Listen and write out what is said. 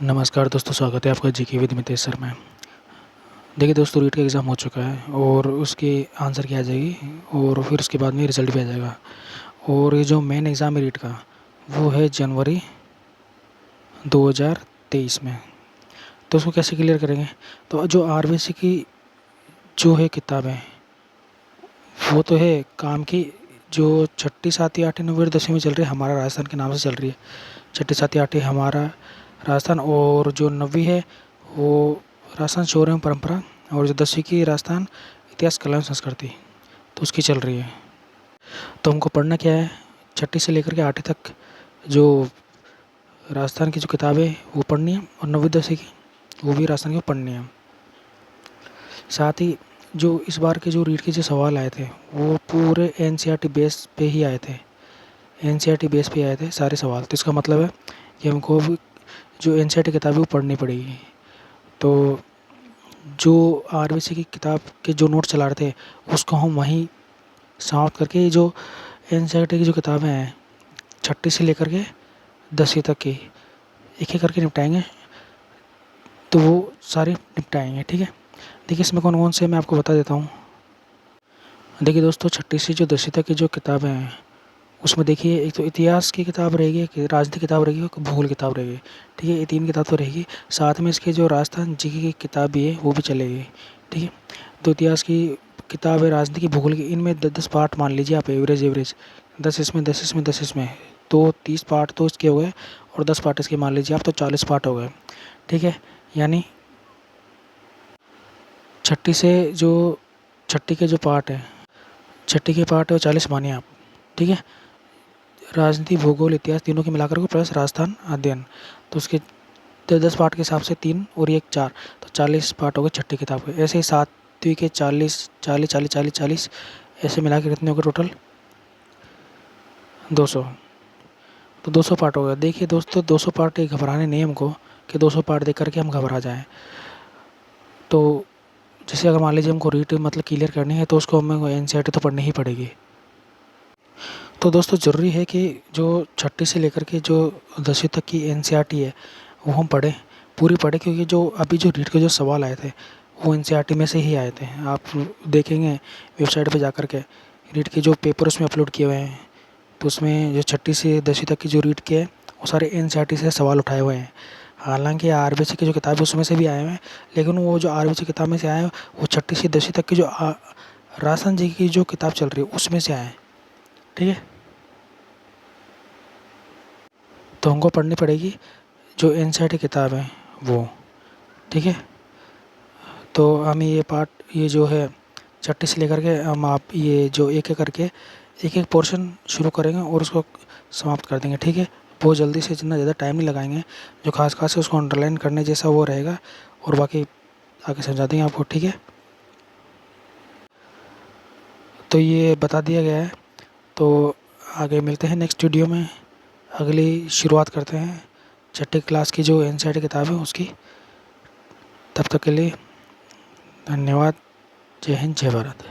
नमस्कार दोस्तों, स्वागत है आपका जीके विद मितेश सर में। देखिए दोस्तों, रीट का एग्ज़ाम हो चुका है और उसकी आंसर की आ जाएगी और फिर उसके बाद में रिज़ल्ट भी आ जाएगा। और ये जो मेन एग्ज़ाम है रीट का, वो है जनवरी 2023 में। तो उसको कैसे क्लियर करेंगे? तो जो आरबीसी की जो है किताबें, वो तो है काम की। जो छठी सातवीं आठवीं नौवीं और 10वीं में चल रही है, हमारा राजस्थान के नाम से चल रही है। छठी सातवीं आठवीं हमारा राजस्थान, और जो 9वीं है वो राजस्थान शौर्य एवं परंपरा, और जो 10वीं की राजस्थान इतिहास कला एवं संस्कृति, तो उसकी चल रही है। तो हमको पढ़ना क्या है, छठी से लेकर के आठवीं तक जो राजस्थान की जो किताबें वो पढ़नी है, और 9वीं 10वीं की वो भी राजस्थान की पढ़नी है। साथ ही जो इस बार के जो रीट के जो सवाल आए थे, वो पूरे एनसीईआरटी बेस पे ही आए थे। एनसीईआरटी बेस पे आए थे सारे सवाल। तो इसका मतलब है कि हमको भी जो एनसीईआरटी किताब है वो पढ़नी पड़ेगी। तो जो आरबीसी की किताब के जो नोट चला रहे थे, उसको हम वहीं समाप्त करके जो एनसीईआरटी की जो किताबें हैं छठी से लेकर के 10वीं तक की एक एक करके निपटाएंगे। तो वो सारे निपटाएंगे, ठीक है। देखिए इसमें कौन कौन से मैं आपको बता देता हूँ। देखिए दोस्तों, छठी से जो 10वीं तक की जो किताबें हैं, उसमें देखिए एक तो इतिहास की किताब रहेगी, एक राजनीति किताब रहेगी, एक भूगोल किताब रहेगी, ठीक है। ये 3 किताब तो रहेगी। साथ में इसके जो राजस्थान जीके की किताब भी है वो भी चलेगी, ठीक है। तो इतिहास की किताब है, राजनीति की, भूगोल की, इनमें 10-10 पार्ट मान लीजिए आप, एवरेज 10 इसमें 10 इसमें 10 इसमें, तो 30 पार्ट तो इसके हो गए, और 10 पार्ट इसके मान लीजिए आप, तो 40 पार्ट हो गए, ठीक है। यानी छठी से जो छठी के जो पार्ट है, छठी के पार्ट है वो 40 मानिए आप, ठीक है। राजनीति, भूगोल, इतिहास तीनों के मिलाकर को प्लस राजस्थान अध्ययन, तो उसके 10 पार्ट के हिसाब से 3 और ये 4, तो 40 पार्ट हो गए छठी किताब के। ऐसे ही सातवीं के 40 40 40 40 40, ऐसे मिला के कितने हो गए टोटल 200। तो 200 पार्ट हो गया। देखिए दोस्तों, 200 पार्ट ये घबराने नहीं हमको कि 200 पार्ट देख करके हम घबरा जाएँ। तो जैसे अगर मान लीजिए हमको रीट मतलब क्लियर करनी है, तो उसको हमें एनसीईआरटी तो पढ़नी ही पड़ेगी। तो दोस्तों ज़रूरी है कि जो छठी से लेकर के जो 10वीं तक की एनसीईआरटी है वो हम पढ़ें, पूरी पढ़ें, क्योंकि जो अभी जो रीट के जो सवाल आए थे वो एनसीईआरटी में से ही आए थे। आप देखेंगे वेबसाइट पे जाकर के, रीट के जो पेपर उसमें अपलोड किए हुए हैं, तो उसमें जो छठी से 10वीं तक की जो रीट के हैं वो सारे एनसीईआरटी से सवाल उठाए हुए हैं। हालांकि आरबीसी की जो किताब है उसमें से भी आए हुए हैं, लेकिन वो जो आरबीसी किताब में से आए हैं वो छठी से 10वीं तक की जो राजस्थान जी की जो किताब चल रही है उसमें से आए हैं, ठीक है। तो हमको पढ़नी पड़ेगी जो एनसीईआरटी किताब है वो, ठीक है। तो हम ये पार्ट, ये जो है छठी से लेकर के हम आप ये जो एक एक करके एक एक पोर्शन शुरू करेंगे और उसको समाप्त कर देंगे, ठीक है। बहुत जल्दी से, जितना ज़्यादा टाइम नहीं लगाएंगे, जो खास खास है उसको अंडरलाइन करने जैसा वो रहेगा, और बाकी आगे समझा देंगे आपको, ठीक है। तो ये बता दिया गया है। तो आगे मिलते हैं नेक्स्ट वीडियो में, अगली शुरुआत करते हैं छठी क्लास की जो एनसीईआरटी किताब है उसकी। तब तक के लिए धन्यवाद। जय हिंद, जय भारत।